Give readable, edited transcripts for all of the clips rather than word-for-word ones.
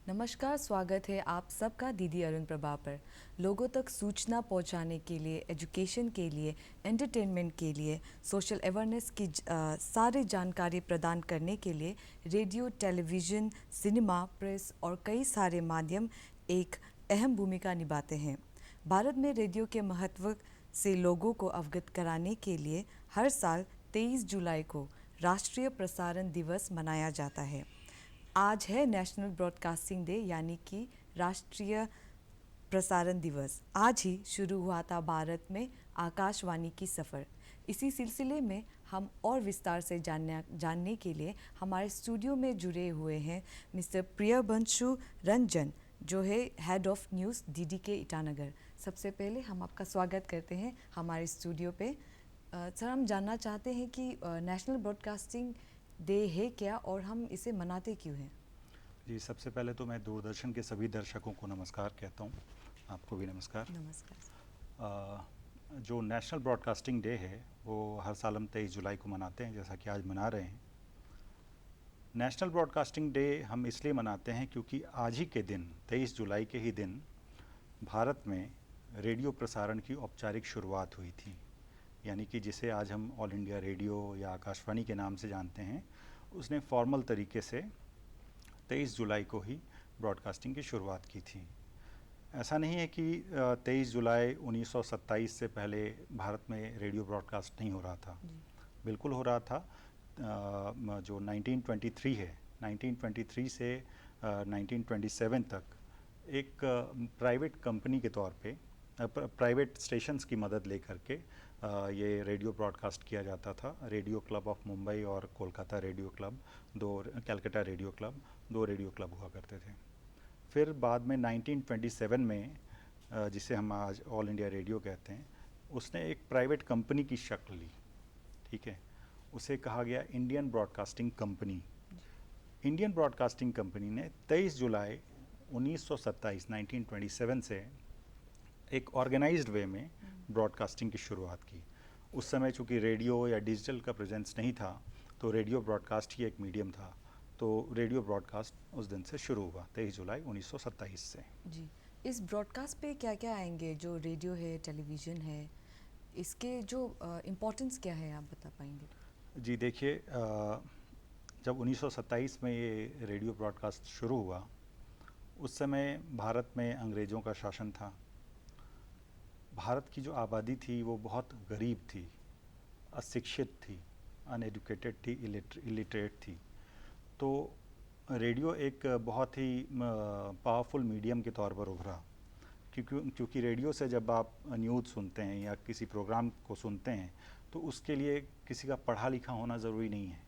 नमस्कार, स्वागत है आप सबका दीदी अरुण प्रभा पर। लोगों तक सूचना पहुंचाने के लिए, एजुकेशन के लिए, एंटरटेनमेंट के लिए, सोशल अवेयरनेस की सारी जानकारी प्रदान करने के लिए रेडियो, टेलीविज़न, सिनेमा, प्रेस और कई सारे माध्यम एक अहम भूमिका निभाते हैं। भारत में रेडियो के महत्व से लोगों को अवगत कराने के लिए हर साल 23 जुलाई को राष्ट्रीय प्रसारण दिवस मनाया जाता है। आज है नेशनल ब्रॉडकास्टिंग डे यानी कि राष्ट्रीय प्रसारण दिवस। आज ही शुरू हुआ था भारत में आकाशवाणी की सफ़र। इसी सिलसिले में हम और विस्तार से जानने के लिए हमारे स्टूडियो में जुड़े हुए हैं मिस्टर प्रियवंशु रंजन, जो है हेड ऑफ न्यूज़ डीडीके ईटानगर। सबसे पहले हम आपका स्वागत करते हैं हमारे स्टूडियो पे। सर, हम जानना चाहते हैं कि नेशनल ब्रॉडकास्टिंग डे है क्या और हम इसे मनाते क्यों हैं? जी, सबसे पहले तो मैं दूरदर्शन के सभी दर्शकों को नमस्कार कहता हूँ। आपको भी नमस्कार। नमस्कार सर। जो नेशनल ब्रॉडकास्टिंग डे है वो हर साल हम 23 जुलाई को मनाते हैं, जैसा कि आज मना रहे हैं। नेशनल ब्रॉडकास्टिंग डे हम इसलिए मनाते हैं क्योंकि आज ही के दिन 23 जुलाई के ही दिन भारत में रेडियो प्रसारण की औपचारिक शुरुआत हुई थी। यानी कि जिसे आज हम ऑल इंडिया रेडियो या आकाशवाणी के नाम से जानते हैं, उसने फॉर्मल तरीके से 23 जुलाई को ही ब्रॉडकास्टिंग की शुरुआत की थी। ऐसा नहीं है कि 23 जुलाई 1927 से पहले भारत में रेडियो ब्रॉडकास्ट नहीं हो रहा था। बिल्कुल हो रहा था। जो 1923 है, 1923 से 1927 तक एक प्राइवेट कंपनी के तौर पे प्राइवेट स्टेशंस की मदद लेकर के ये रेडियो ब्रॉडकास्ट किया जाता था। रेडियो क्लब ऑफ मुंबई और Kolkata radio club, Calcutta radio club, दो रेडियो क्लब हुआ करते थे। फिर बाद में 1927 में जिसे हम आज ऑल इंडिया रेडियो कहते हैं, उसने एक प्राइवेट कंपनी की शक्ल ली। ठीक है, उसे कहा गया Indian broadcasting company. Indian broadcasting company ने 23 जुलाई 1927 से एक ऑर्गेनाइज्ड वे में ब्रॉडकास्टिंग की शुरुआत की। उस समय चूँकि रेडियो या डिजिटल का प्रेजेंस नहीं था, तो रेडियो ब्रॉडकास्ट ही एक मीडियम था। तो रेडियो ब्रॉडकास्ट उस दिन से शुरू हुआ, 23 जुलाई 1927 से। जी, इस ब्रॉडकास्ट पे क्या क्या आएंगे? जो रेडियो है, टेलीविज़न है, इसके जो इम्पोर्टेंस क्या है, आप बता पाएंगे? जी देखिए, जब 1927 में ये रेडियो ब्रॉडकास्ट शुरू हुआ, उस समय भारत में अंग्रेज़ों का शासन था। भारत की जो आबादी थी वो बहुत गरीब थी, अशिक्षित थी, अनएजुकेटेड थी, इलिटरेट थी। तो रेडियो एक बहुत ही पावरफुल मीडियम के तौर पर उभरा, क्योंकि रेडियो से जब आप न्यूज़ सुनते हैं या किसी प्रोग्राम को सुनते हैं, तो उसके लिए किसी का पढ़ा लिखा होना ज़रूरी नहीं है।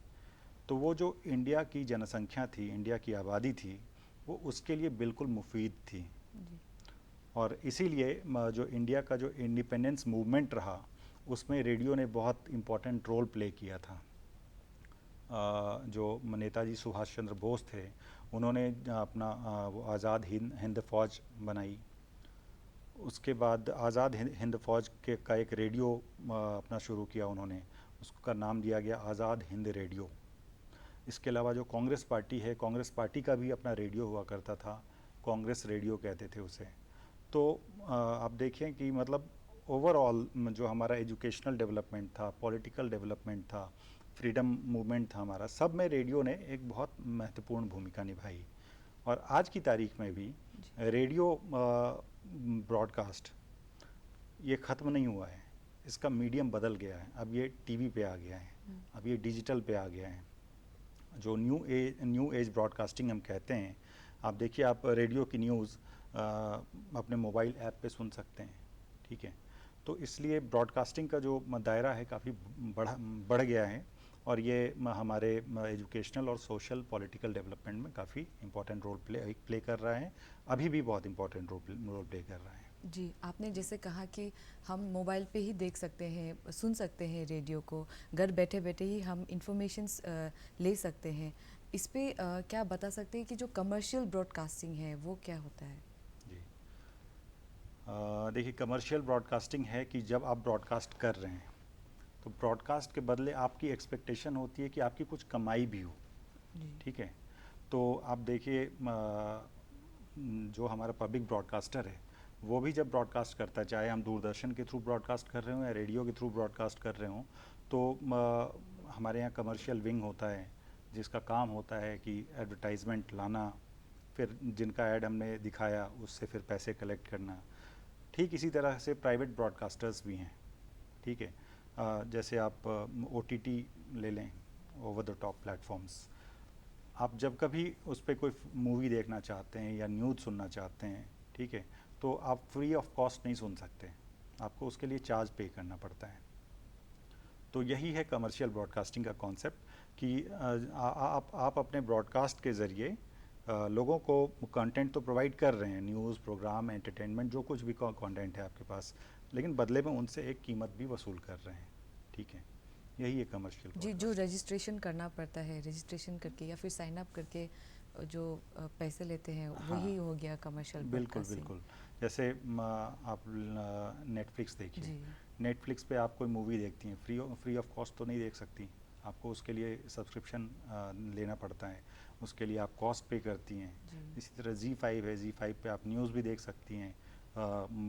तो वो जो इंडिया की जनसंख्या थी, इंडिया की आबादी थी, वो उसके लिए बिल्कुल मुफीद थी। जी। और इसीलिए जो इंडिया का जो इंडिपेंडेंस मूवमेंट रहा, उसमें रेडियो ने बहुत इम्पोर्टेंट रोल प्ले किया था। जो नेताजी सुभाष चंद्र बोस थे, उन्होंने अपना वो आज़ाद हिंद फ़ौज बनाई। उसके बाद आज़ाद हिंद फ़ौज के का एक रेडियो अपना शुरू किया उन्होंने, उसका नाम दिया गया आज़ाद हिंद रेडियो। इसके अलावा जो कांग्रेस पार्टी है, कांग्रेस पार्टी का भी अपना रेडियो हुआ करता था, कांग्रेस रेडियो कहते थे उसे। तो आप देखें कि मतलब ओवरऑल जो हमारा एजुकेशनल डेवलपमेंट था, पॉलिटिकल डेवलपमेंट था, फ्रीडम मूवमेंट था हमारा, सब में रेडियो ने एक बहुत महत्वपूर्ण भूमिका निभाई। और आज की तारीख में भी रेडियो ब्रॉडकास्ट ये ख़त्म नहीं हुआ है। इसका मीडियम बदल गया है। अब ये टीवी पे आ गया है, अब ये डिजिटल पे आ गया है। जो न्यू एज ब्रॉडकास्टिंग हम कहते हैं, आप देखिए, आप रेडियो की न्यूज़ अपने मोबाइल ऐप पे सुन सकते हैं। ठीक है, तो इसलिए ब्रॉडकास्टिंग का जो दायरा है काफ़ी बढ़ गया है, और ये हमारे एजुकेशनल और सोशल पॉलिटिकल डेवलपमेंट में काफ़ी इंपॉर्टेंट रोल प्ले कर रहा है। अभी भी बहुत इंपॉर्टेंट रोल प्ले कर रहा है। जी, आपने जैसे कहा कि हम मोबाइल पे ही देख सकते हैं, सुन सकते हैं रेडियो को, घर बैठे बैठे ही हम इंफॉर्मेशंस ले सकते हैं। इस पे क्या बता सकते हैं कि जो कमर्शियल ब्रॉडकास्टिंग है वो क्या होता है? जी, देखिए, कमर्शियल ब्रॉडकास्टिंग है कि जब आप ब्रॉडकास्ट कर रहे हैं, तो ब्रॉडकास्ट के बदले आपकी एक्सपेक्टेशन होती है कि आपकी कुछ कमाई भी हो। जी। ठीक है, तो आप देखिए, जो हमारा पब्लिक ब्रॉडकास्टर है वो भी जब ब्रॉडकास्ट करता है, चाहे हम दूरदर्शन के थ्रू ब्रॉडकास्ट कर रहे हों या रेडियो के थ्रू ब्रॉडकास्ट कर रहे हों, तो हमारे यहाँ कमर्शियल विंग होता है जिसका काम होता है कि एडवर्टाइजमेंट लाना, फिर जिनका ऐड हमने दिखाया उससे फिर पैसे कलेक्ट करना। ठीक इसी तरह से प्राइवेट ब्रॉडकास्टर्स भी हैं, ठीक है। जैसे आप OTT ले लें, ओवर द टॉप प्लेटफॉर्म्स, आप जब कभी उस पर कोई मूवी देखना चाहते हैं या न्यूज़ सुनना चाहते हैं, ठीक है, तो आप फ्री ऑफ कॉस्ट नहीं सुन सकते, आपको उसके लिए चार्ज पे करना पड़ता है। तो यही है कमर्शियल ब्रॉडकास्टिंग का कॉन्सेप्ट कि आप अपने ब्रॉडकास्ट के ज़रिए लोगों को कंटेंट तो प्रोवाइड कर रहे हैं, न्यूज़, प्रोग्राम, एंटरटेनमेंट, जो कुछ भी कंटेंट है आपके पास, लेकिन बदले में उनसे एक कीमत भी वसूल कर रहे हैं, ठीक है। यही है कमर्शियल जी, जो रजिस्ट्रेशन करना पड़ता है, रजिस्ट्रेशन करके या फिर साइन अप करके जो पैसे लेते हैं, वही हो गया कमर्शियल बिल्कुल ब्रॉडकास्टिंग। बिल्कुल। जैसे आप नेटफ्लिक्स देखिए, जी, नेटफ्लिक्स पे आप कोई मूवी देखती हैं, फ्री ऑफ कॉस्ट तो नहीं देख सकती, आपको उसके लिए सब्सक्रिप्शन लेना पड़ता है, उसके लिए आप कॉस्ट पे करती हैं। जी, इसी तरह Z5 है, Z5 पे आप न्यूज़ भी देख सकती हैं,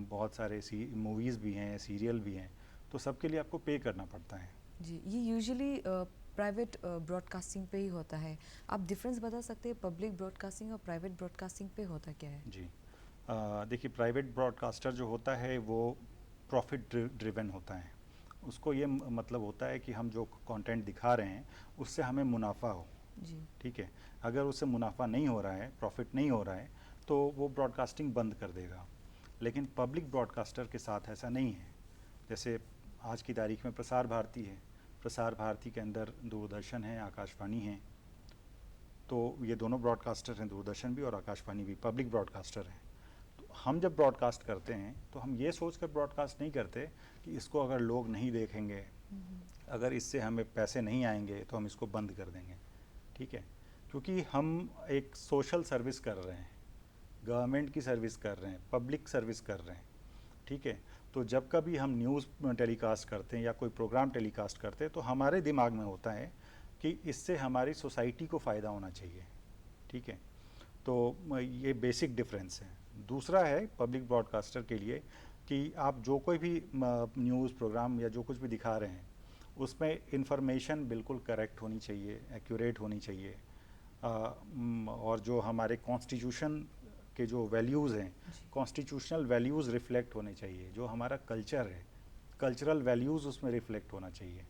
बहुत सारे मूवीज़ भी हैं, सीरियल भी हैं, तो सबके लिए आपको पे करना पड़ता है। जी। ये यूजुअली प्राइवेट ब्रॉडकास्टिंग पे ही होता है। आप डिफरेंस बता सकते हैं पब्लिक ब्रॉडकास्टिंग और प्राइवेट ब्रॉडकास्टिंग पे होता क्या है? जी, देखिए प्राइवेट ब्रॉडकास्टर जो होता है वो प्रॉफिट ड्रिवन होता है। उसको ये मतलब होता है कि हम जो कंटेंट दिखा रहे हैं उससे हमें मुनाफा हो, जी, ठीक है। अगर उससे मुनाफा नहीं हो रहा है, प्रॉफिट नहीं हो रहा है, तो वो ब्रॉडकास्टिंग बंद कर देगा। लेकिन पब्लिक ब्रॉडकास्टर के साथ ऐसा नहीं है। जैसे आज की तारीख में प्रसार भारती है, प्रसार भारती के अंदर दूरदर्शन है, आकाशवाणी है, तो ये दोनों ब्रॉडकास्टर हैं, दूरदर्शन भी और आकाशवाणी भी पब्लिक ब्रॉडकास्टर हैं। तो हम जब ब्रॉडकास्ट करते हैं तो हम ये सोच कर ब्रॉडकास्ट नहीं करते कि इसको अगर लोग नहीं देखेंगे, अगर इससे हमें पैसे नहीं आएंगे तो हम इसको बंद कर देंगे, ठीक है। क्योंकि हम एक सोशल सर्विस कर रहे हैं, गवर्नमेंट की सर्विस कर रहे हैं, पब्लिक सर्विस कर रहे हैं, ठीक है। तो जब कभी हम न्यूज़ टेलीकास्ट करते हैं या कोई प्रोग्राम टेलीकास्ट करते हैं तो हमारे दिमाग में होता है कि इससे हमारी सोसाइटी को फ़ायदा होना चाहिए, ठीक है। तो ये बेसिक डिफरेंस है। दूसरा है पब्लिक ब्रॉडकास्टर के लिए कि आप जो कोई भी न्यूज़ प्रोग्राम या जो कुछ भी दिखा रहे हैं उसमें इंफॉर्मेशन बिल्कुल करेक्ट होनी चाहिए, एक्यूरेट होनी चाहिए, और जो हमारे कॉन्स्टिट्यूशन के जो वैल्यूज़ हैं, कॉन्स्टिट्यूशनल वैल्यूज़ रिफ्लेक्ट होने चाहिए। जो हमारा कल्चर है, कल्चरल वैल्यूज़ उसमें रिफ्लेक्ट होना चाहिए,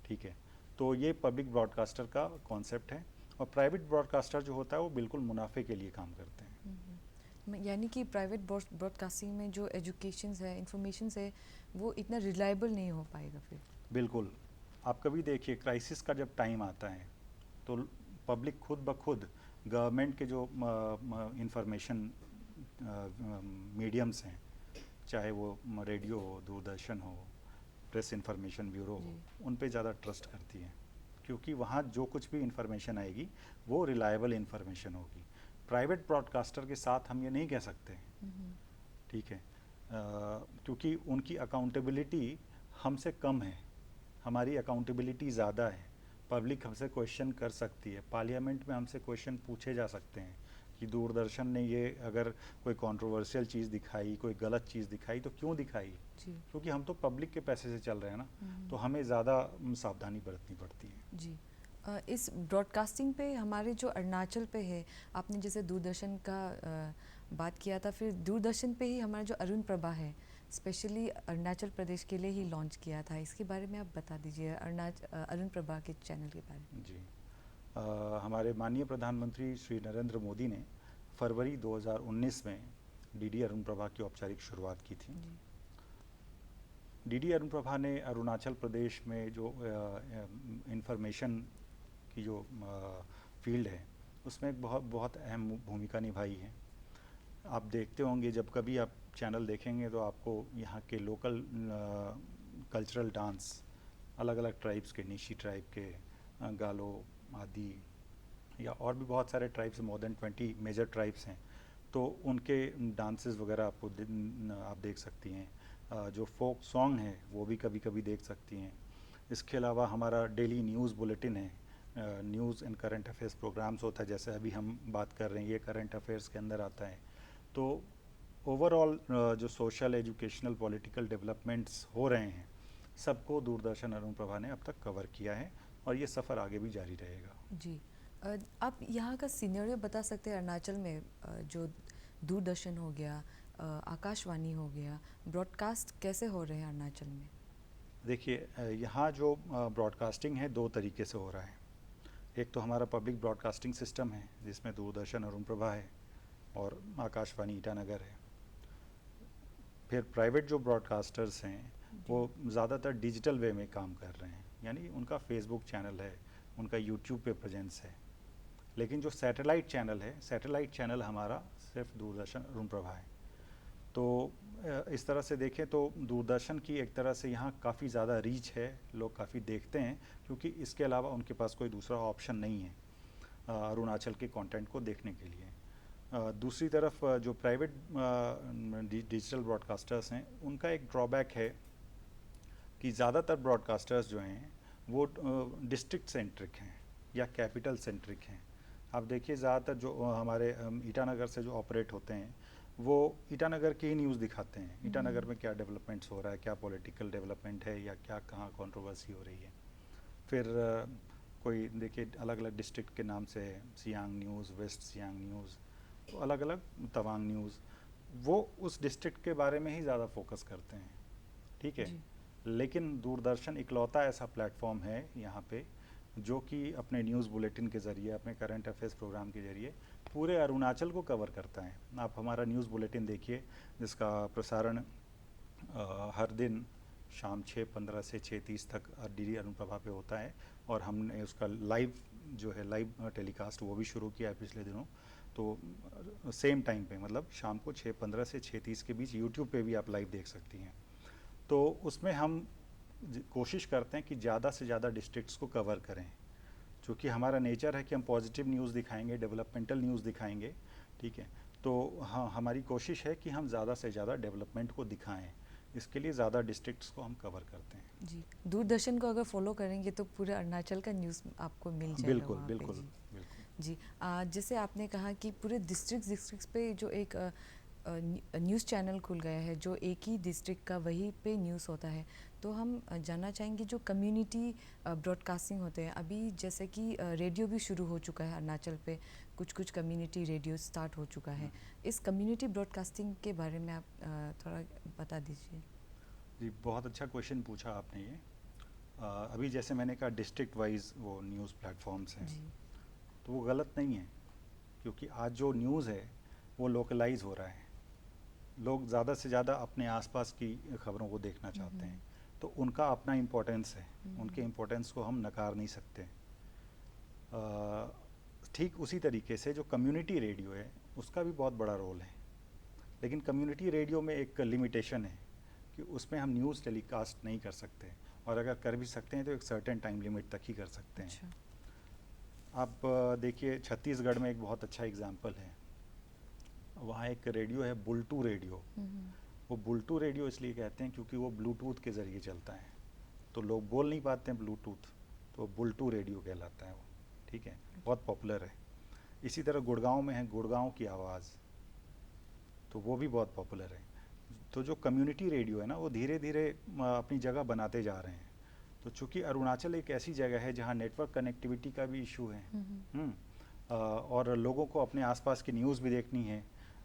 ठीक है। तो ये पब्लिक ब्रॉडकास्टर का कॉन्सेप्ट है। और प्राइवेट ब्रॉडकास्टर जो होता है वो बिल्कुल मुनाफे के लिए काम करते हैं। यानी कि प्राइवेट ब्रॉडकास्टिंग में जो एजुकेशन है, इंफॉर्मेशन है, वो इतना रिलायबल नहीं हो पाएगा फिर। बिल्कुल। आप कभी देखिए क्राइसिस का जब टाइम आता है तो पब्लिक खुद ब खुद गवर्नमेंट के जो इंफॉर्मेशन मीडियम्स हैं, चाहे वो रेडियो हो, दूरदर्शन हो, प्रेस इंफॉर्मेशन ब्यूरो हो, उन पे ज़्यादा ट्रस्ट करती है, क्योंकि वहाँ जो कुछ भी इंफॉर्मेशन आएगी वो रिलायबल इंफॉर्मेशन होगी। प्राइवेट ब्रॉडकास्टर के साथ हम ये नहीं कह सकते, ठीक है, क्योंकि उनकी अकाउंटेबिलिटी हमसे कम है, हमारी अकाउंटेबिलिटी ज़्यादा है। पब्लिक हमसे क्वेश्चन कर सकती है, पार्लियामेंट में हमसे क्वेश्चन पूछे जा सकते हैं कि दूरदर्शन ने ये अगर कोई कंट्रोवर्शियल चीज़ दिखाई, कोई गलत चीज़ दिखाई तो क्यों दिखाई, क्योंकि हम तो पब्लिक के पैसे से चल रहे हैं ना, तो हमें ज़्यादा सावधानी बरतनी पड़ती है। जी, इस ब्रॉडकास्टिंग पे हमारे जो अरुणाचल पे है, आपने जैसे दूरदर्शन का बात किया था, फिर दूरदर्शन पे ही हमारा जो अरुण प्रभा है, स्पेशली अरुणाचल प्रदेश के लिए ही लॉन्च किया था। इसके बारे में आप बता दीजिए, अरुण प्रभा के चैनल के बारे में। जी, हमारे माननीय प्रधानमंत्री श्री नरेंद्र मोदी ने फरवरी 2019 में डीडी अरुण प्रभा की औपचारिक शुरुआत की थी। डीडी अरुण प्रभा ने अरुणाचल प्रदेश में जो इंफॉर्मेशन की जो फील्ड है उसमें एक बहुत अहम भूमिका निभाई है। आप देखते होंगे जब कभी आप चैनल देखेंगे तो आपको यहाँ के लोकल कल्चरल डांस, अलग अलग ट्राइब्स के, निशी ट्राइब के, गालो आदि, या और भी बहुत सारे tribes, more than 20 major tribes हैं, तो उनके डांसेस वगैरह आपको आप देख सकती हैं। जो फोक सॉन्ग है वो भी कभी कभी देख सकती हैं। इसके अलावा हमारा डेली न्यूज़ बुलेटिन है, news and current affairs programmes होता है, जैसे अभी हम बात कर रहे हैं ये करंट अफेयर्स के अंदर आता है। तो ओवरऑल जो सोशल एजुकेशनल पॉलिटिकल डेवलपमेंट्स हो रहे हैं सबको दूरदर्शन अरुण प्रभा ने अब तक कवर किया है और ये सफ़र आगे भी जारी रहेगा। जी। आप यहाँ का सिनेरियो बता सकते हैं अरुणाचल में जो दूरदर्शन हो गया, आकाशवाणी हो गया, ब्रॉडकास्ट कैसे हो रहे हैं अरुणाचल में? देखिए यहाँ जो ब्रॉडकास्टिंग है दो तरीके से हो रहा है। एक तो हमारा पब्लिक ब्रॉडकास्टिंग सिस्टम है जिसमें दूरदर्शन अरुण प्रभा है और आकाशवाणी ईटानगर है। फिर प्राइवेट जो ब्रॉडकास्टर्स हैं वो ज़्यादातर डिजिटल वे में काम कर रहे हैं, यानी उनका फेसबुक चैनल है, उनका यूट्यूब पे प्रेजेंस है। लेकिन जो सैटेलाइट चैनल है, सैटेलाइट चैनल हमारा सिर्फ दूरदर्शन अरुण प्रभा है। तो इस तरह से देखें तो दूरदर्शन की एक तरह से यहाँ काफ़ी ज़्यादा रीच है, लोग काफ़ी देखते हैं क्योंकि इसके अलावा उनके पास कोई दूसरा ऑप्शन नहीं है अरुणाचल के कंटेंट को देखने के लिए। दूसरी तरफ जो प्राइवेट डिजिटल ब्रॉडकास्टर्स हैं उनका एक ड्रॉबैक है कि ज़्यादातर ब्रॉडकास्टर्स जो हैं वो डिस्ट्रिक्ट सेंट्रिक हैं या कैपिटल सेंट्रिक हैं। आप देखिए ज़्यादातर जो हमारे ईटानगर से जो ऑपरेट होते हैं वो ईटानगर की ही न्यूज़ दिखाते हैं, ईटानगर में क्या डेवलपमेंट्स हो रहा है, क्या पॉलिटिकल डेवलपमेंट है या क्या कहाँ कंट्रोवर्सी हो रही है। फिर कोई देखिए अलग अलग डिस्ट्रिक्ट के नाम से Siang news, West Siang news, तो अलग अलग तवांग न्यूज़, वो उस डिस्ट्रिक्ट के बारे में ही ज़्यादा फोकस करते हैं, ठीक है। लेकिन दूरदर्शन इकलौता ऐसा प्लेटफॉर्म है यहाँ पे जो कि अपने न्यूज़ बुलेटिन के ज़रिए, अपने करंट अफेयर्स प्रोग्राम के ज़रिए पूरे अरुणाचल को कवर करता है। आप हमारा न्यूज़ बुलेटिन देखिए जिसका प्रसारण हर दिन शाम 6:15 से 6:30 तक डीडी अरुण प्रभा पे होता है और हमने उसका लाइव जो है लाइव टेलीकास्ट वो भी शुरू किया है पिछले दिनों। तो सेम टाइम पे मतलब शाम को 6:15 से 6:30 के बीच यूट्यूब पे भी आप लाइव देख सकती हैं। तो उसमें हम कोशिश करते हैं कि ज़्यादा से ज़्यादा डिस्ट्रिक्ट्स को कवर करें, क्योंकि हमारा नेचर है कि हम पॉजिटिव न्यूज़ दिखाएंगे, डेवलपमेंटल न्यूज़ दिखाएंगे, ठीक है। तो हाँ, हमारी कोशिश है कि हम ज़्यादा से ज़्यादा डेवलपमेंट को दिखाएं, इसके लिए ज़्यादा डिस्ट्रिक्ट्स को हम कवर करते हैं। जी, दूरदर्शन को अगर फॉलो करेंगे तो पूरे अरुणाचल का न्यूज़ आपको मिल जाएगा बिल्कुल वहाँ बिल्कुल पे। जी बिल्कुल। जी। जैसे आपने कहा कि पूरे डिस्ट्रिक्ट्स पे जो एक न्यूज़ चैनल खुल गया है जो एक ही डिस्ट्रिक्ट का वहीं पे न्यूज़ होता है, तो हम जानना चाहेंगे जो कम्युनिटी ब्रॉडकास्टिंग होते हैं अभी, जैसे कि रेडियो भी शुरू हो चुका है अरुणाचल पे, कुछ कुछ कम्युनिटी रेडियो स्टार्ट हो चुका है। इस कम्युनिटी ब्रॉडकास्टिंग के बारे में आप थोड़ा बता दीजिए। जी, बहुत अच्छा क्वेश्चन पूछा आपने ये। अभी जैसे मैंने कहा डिस्ट्रिक्ट वाइज वो न्यूज़ प्लेटफॉर्म्स हैं, तो वो गलत नहीं है क्योंकि आज जो न्यूज़ है वो लोकलाइज हो रहा है। लोग ज़्यादा से ज़्यादा अपने आसपास की खबरों को देखना चाहते हैं, तो उनका अपना इम्पोर्टेंस है, उनके इम्पोर्टेंस को हम नकार नहीं सकते। ठीक उसी तरीके से जो कम्युनिटी रेडियो है उसका भी बहुत बड़ा रोल है, लेकिन कम्युनिटी रेडियो में एक लिमिटेशन है कि उसमें हम न्यूज़ टेलीकास्ट नहीं कर सकते, और अगर कर भी सकते हैं तो एक सर्टेन टाइम लिमिट तक ही कर सकते हैं। अच्छा। आप देखिए छत्तीसगढ़ में एक बहुत अच्छा एग्जाम्पल है, वहाँ एक रेडियो है बुलटू रेडियो। वो बुलटू रेडियो इसलिए कहते हैं क्योंकि वो ब्लूटूथ के ज़रिए चलता है, तो लोग बोल नहीं पाते हैं ब्लूटूथ, तो बुलटू रेडियो कहलाता है वो, ठीक है, बहुत पॉपुलर है। इसी तरह गुड़गांव में है गुड़गांव की आवाज़, तो वो भी बहुत पॉपुलर है। तो जो कम्युनिटी रेडियो है ना वो धीरे धीरे अपनी जगह बनाते जा रहे हैं। तो चूँकि अरुणाचल एक ऐसी जगह है जहाँ नेटवर्क कनेक्टिविटी का भी इशू है, और लोगों को अपने आसपास की न्यूज़ भी देखनी है,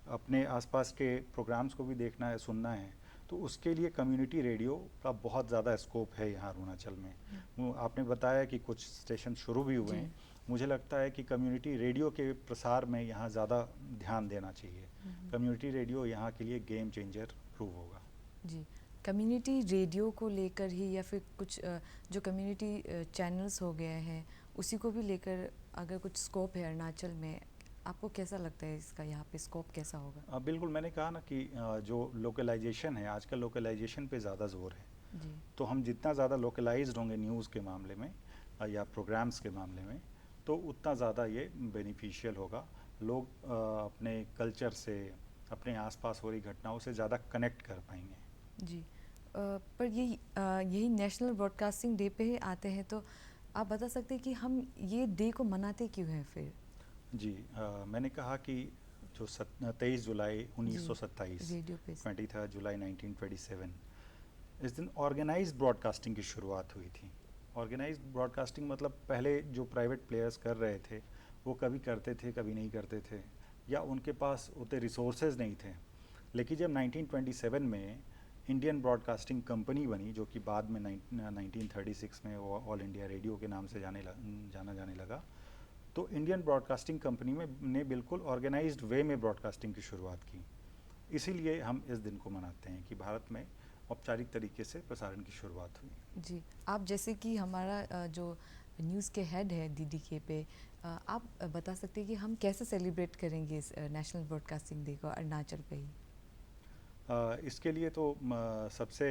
अपने आसपास के प्रोग्राम्स को भी देखना है, सुनना है, तो उसके लिए कम्युनिटी रेडियो का बहुत ज़्यादा स्कोप है यहाँ अरुणाचल में। आपने बताया कि कुछ स्टेशन शुरू भी हुए हैं, मुझे लगता है कि कम्युनिटी रेडियो के प्रसार में यहाँ ज़्यादा ध्यान देना चाहिए। कम्युनिटी रेडियो यहाँ के लिए गेम चेंजर प्रूव होगा। जी, कम्युनिटी रेडियो को लेकर ही या फिर कुछ जो कम्युनिटी चैनल्स हो गए हैं उसी को भी लेकर अगर कुछ स्कोप है अरुणाचल में, आपको कैसा लगता है इसका यहाँ पे स्कोप कैसा होगा? बिल्कुल, मैंने कहा ना कि जो लोकलाइजेशन है आजकल, लोकलाइजेशन पे ज़्यादा जोर है। जी तो हम जितना ज़्यादा लोकलाइज्ड होंगे न्यूज़ के मामले में या प्रोग्राम्स के मामले में, तो उतना ज़्यादा ये बेनिफिशियल होगा। लोग अपने कल्चर से, अपने आसपास हो रही घटनाओं से ज़्यादा कनेक्ट कर पाएंगे। जी। पर यही नेशनल ब्रॉडकास्टिंग डे पे ही आते हैं, तो आप बता सकते हैं कि हम ये डे को मनाते क्यों हैं फिर? जी, मैंने कहा कि जो 23 जुलाई 1927, रेडियो पे 23 जुलाई 1927, इस दिन ऑर्गेनाइज्ड ब्रॉडकास्टिंग की शुरुआत हुई थी। ऑर्गेनाइज्ड ब्रॉडकास्टिंग मतलब पहले जो प्राइवेट प्लेयर्स कर रहे थे वो कभी करते थे कभी नहीं करते थे, या उनके पास उतने रिसोर्सेज नहीं थे। लेकिन जब 1927 में इंडियन ब्रॉडकास्टिंग कंपनी बनी, जो कि बाद में 1936 में वो ऑल इंडिया रेडियो के नाम से जाना जाने लगा, तो इंडियन ब्रॉडकास्टिंग कंपनी में ने बिल्कुल ऑर्गेनाइज्ड वे में ब्रॉडकास्टिंग की शुरुआत की। इसीलिए हम इस दिन को मनाते हैं कि भारत में औपचारिक तरीके से प्रसारण की शुरुआत हुई। जी, आप जैसे कि हमारा जो न्यूज़ के हेड है DDK पे, आप बता सकते हैं कि हम कैसे सेलिब्रेट करेंगे इस नेशनल ब्रॉडकास्टिंग डे को अरुणाचल पे ही? इसके लिए तो सबसे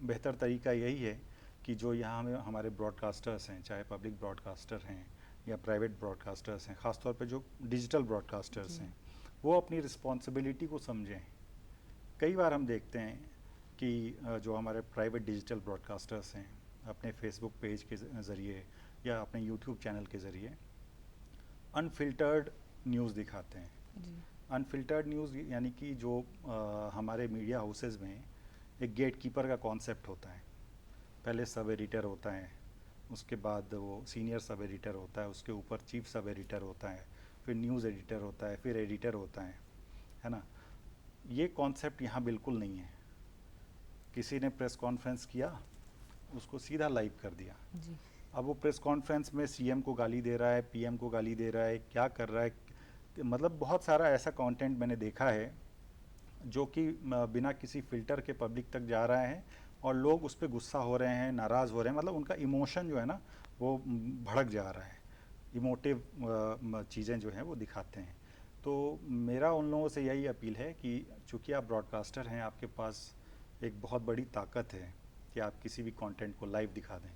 बेहतर तरीका यही है कि जो यहाँ हमें हमारे ब्रॉडकास्टर्स हैं, चाहे पब्लिक ब्रॉडकास्टर हैं या प्राइवेट ब्रॉडकास्टर्स हैं, ख़ासतौर पे जो डिजिटल ब्रॉडकास्टर्स जी। हैं, वो अपनी रिस्पॉन्सिबिलिटी को समझें। कई बार हम देखते हैं कि जो हमारे प्राइवेट डिजिटल ब्रॉडकास्टर्स हैं, अपने फेसबुक पेज के ज़रिए या अपने यूट्यूब चैनल के ज़रिए अनफिल्टर्ड न्यूज़ दिखाते हैं। जी। अनफिल्टर्ड न्यूज़ यानी कि जो हमारे मीडिया हाउसेज में एक गेट कीपर का कॉन्सेप्ट होता है। पहले सब एडिटर होता है, उसके बाद वो सीनियर सब एडिटर होता है, उसके ऊपर चीफ सब एडिटर होता है, फिर न्यूज़ एडिटर होता है, फिर एडिटर होता है ना। ये कॉन्सेप्ट यहाँ बिल्कुल नहीं है। किसी ने प्रेस कॉन्फ्रेंस किया, उसको सीधा लाइव कर दिया। जी। अब वो प्रेस कॉन्फ्रेंस में सीएम को गाली दे रहा है, पीएम को गाली दे रहा है, क्या कर रहा है, मतलब बहुत सारा ऐसा कंटेंट मैंने देखा है जो कि बिना किसी फ़िल्टर के पब्लिक तक जा रहा है और लोग उस पर गुस्सा हो रहे हैं, नाराज़ हो रहे हैं, मतलब उनका इमोशन जो है ना वो भड़क जा रहा है। इमोटिव चीज़ें जो हैं वो दिखाते हैं। तो मेरा उन लोगों से यही अपील है कि चूँकि आप ब्रॉडकास्टर हैं, आपके पास एक बहुत बड़ी ताकत है कि आप किसी भी कंटेंट को लाइव दिखा दें।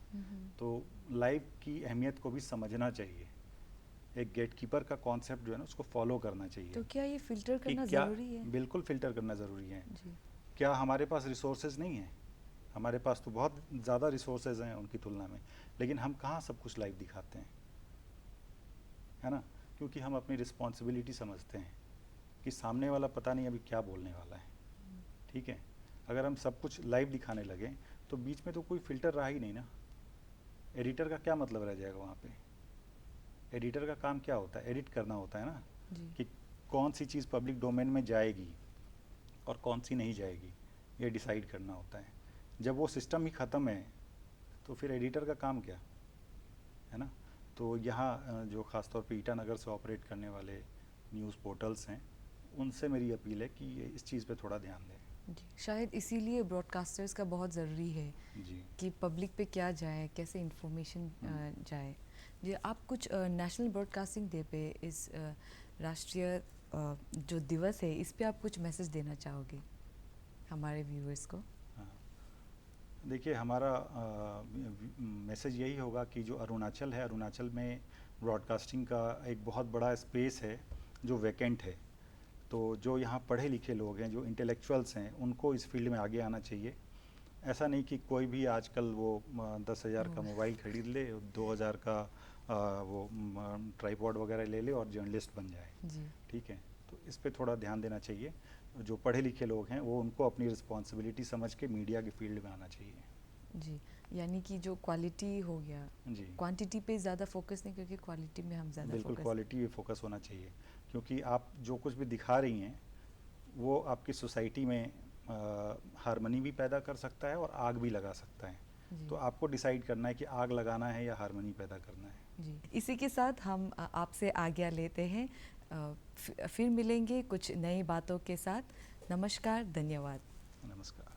तो लाइव की अहमियत को भी समझना चाहिए। एक गेटकीपर का कॉन्सेप्ट जो है ना उसको फॉलो करना चाहिए। तो क्या ये फिल्टर कि करना क्या, ज़रूरी है? बिल्कुल फ़िल्टर करना ज़रूरी है। जी। क्या हमारे पास रिसोर्सेज नहीं हैं? हमारे पास तो बहुत ज़्यादा रिसोर्सेज हैं उनकी तुलना में, लेकिन हम कहाँ सब कुछ लाइव दिखाते हैं, है ना? क्योंकि हम अपनी रिस्पॉन्सिबिलिटी समझते हैं कि सामने वाला पता नहीं अभी क्या बोलने वाला है। ठीक है, अगर हम सब कुछ लाइव दिखाने लगें तो बीच में तो कोई फ़िल्टर रहा ही नहीं ना। एडिटर का क्या मतलब रह जाएगा वहाँ पे? एडिटर का काम क्या होता है? एडिट करना होता है ना, जी। कि कौन सी चीज़ पब्लिक डोमेन में जाएगी और कौन सी नहीं जाएगी, ये डिसाइड करना होता है। जब वो सिस्टम ही ख़त्म है तो फिर एडिटर का काम क्या, है ना? तो यहाँ जो ख़ासतौर पे ईटानगर से ऑपरेट करने वाले न्यूज़ पोर्टल्स हैं, उनसे मेरी अपील है कि ये इस चीज़ पे थोड़ा ध्यान दें। जी, शायद इसीलिए ब्रॉडकास्टर्स का बहुत ज़रूरी है जी। कि पब्लिक पे क्या जाए, कैसे इंफॉर्मेशन जाए। जी, आप कुछ नेशनल ब्रॉडकास्टिंग डे पे इस राष्ट्रीय जो दिवस है इस पे आप कुछ मैसेज देना चाहोगे हमारे व्यूअर्स को? हाँ, देखिए हमारा मैसेज यही होगा कि जो अरुणाचल है, अरुणाचल में ब्रॉडकास्टिंग का एक बहुत बड़ा स्पेस है जो वैकेंट है। तो जो यहाँ पढ़े लिखे लोग हैं, जो इंटेलेक्चुअल्स हैं, उनको इस फील्ड में आगे आना चाहिए। ऐसा नहीं कि कोई भी आजकल वो 10,000 का मोबाइल खरीद ले, 2,000 का वो ट्राइपॉड वगैरह ले ले और जर्नलिस्ट बन जाए। जी। ठीक है, तो इस पे थोड़ा ध्यान देना चाहिए। जो पढ़े लिखे लोग हैं वो उनको अपनी रिस्पॉन्सिबिलिटी समझ के मीडिया की फील्ड में आना चाहिए। जी, यानी कि जो क्वालिटी हो गया, जी, क्वांटिटी पे ज़्यादा फोकस नहीं करके क्वालिटी में हम ज़्यादा बिल्कुल फोकस। क्वालिटी पे फोकस होना चाहिए, क्योंकि आप जो कुछ भी दिखा रही हैं वो आपकी सोसाइटी में हारमनी भी पैदा कर सकता है और आग भी लगा सकता है। जी। तो आपको डिसाइड करना है कि आग लगाना है या हारमनी पैदा करना है। जी, इसी के साथ हम आपसे आज्ञा लेते हैं। फिर मिलेंगे कुछ नई बातों के साथ। नमस्कार, धन्यवाद। नमस्कार।